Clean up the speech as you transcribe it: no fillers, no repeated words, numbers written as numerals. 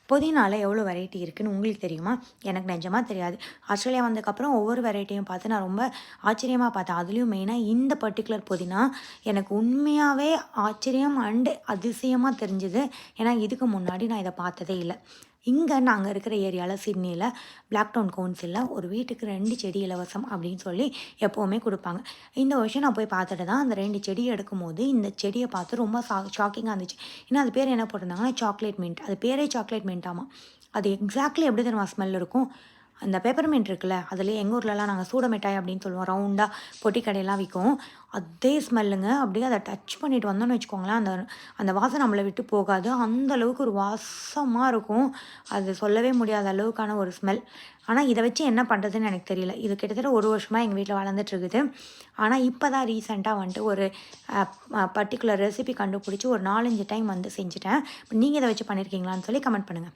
புதினால எவ்வளோ வெரைட்டி இருக்குன்னு உங்களுக்கு தெரியுமா? எனக்கு நிஜமா தெரியாது. ஆஸ்திரேலியா வந்ததுக்கப்புறம் ஒவ்வொரு வெரைட்டியும் பார்த்து நான் ரொம்ப ஆச்சரியமா பார்த்தேன். அதுலயும் மெயினா இந்த பர்ட்டிகுலர் புதினா எனக்கு உண்மையாவே ஆச்சரியம் அண்ட் அதிசயமா தெரிஞ்சது. ஏன்னா இதுக்கு முன்னாடி நான் இத பார்த்ததே இல்ல. இங்க நாங்க இருக்கிற ஏரியால சிட்னில பிளாக்டவுன் கவுன்சில்ல ஒரு வீட்டுக்கு 2 செடி இலவசம் அப்படின்னு சொல்லி எப்பவுமே குடுப்பாங்க. இந்த வருஷம் நான் போய் பார்த்துட்டு தான் அந்த 2 செடி எடுக்கும்போது, இந்த செடிய பார்த்து ரொம்ப ஷாக்கிங்கா இருந்துச்சு. ஏன்னா அது பேர் என்ன போட்டிருந்தாங்கன்னா, சாக்லேட் மின்ட். அது பேரே சாக்லேட் மின்ட்டாமா. அது எக்ஸாக்ட்லி எப்படி தெரியுமா ஸ்மெல் இருக்கும்? அந்த பெப்பர்மின்ட் இருக்குல்ல, அதிலயே எங்க ஊர்லலாம் நாங்க சூட மிட்டாய் அப்படின்னு சொல்லுவோம். ரவுண்டா பொட்டி கடையெல்லாம் விக்கும். அதே ஸ்மெல்லுங்க. அப்படியே அத டச் பண்ணிட்டு வந்தோம்னு வச்சுக்கோங்களேன், அந்த அந்த வாசம் நம்மள விட்டு போகாது. அந்த அளவுக்கு ஒரு வாசமா இருக்கும். அது சொல்லவே முடியாத அளவுக்கான ஒரு ஸ்மெல். ஆனா, இத வச்சு என்ன பண்றதுன்னு எனக்கு தெரியல. இது கிட்டத்தட்ட 1 வருஷமா எங்க வீட்ல வளர்ந்துட்டு இருக்குது. ஆனா, இப்ப தான் ரீசென்ட்டா வந்துட்டு ஒரு அ பர்ட்டிகுலர் ரெசிபி கண்டுபிடிச்சு ஒரு 4, 5 டைம் வந்து செஞ்சுட்டேன். நீங்க இத வச்சு பண்ணியிருக்கீங்களான்னு சொல்லி கமெண்ட் பண்ணுங்க.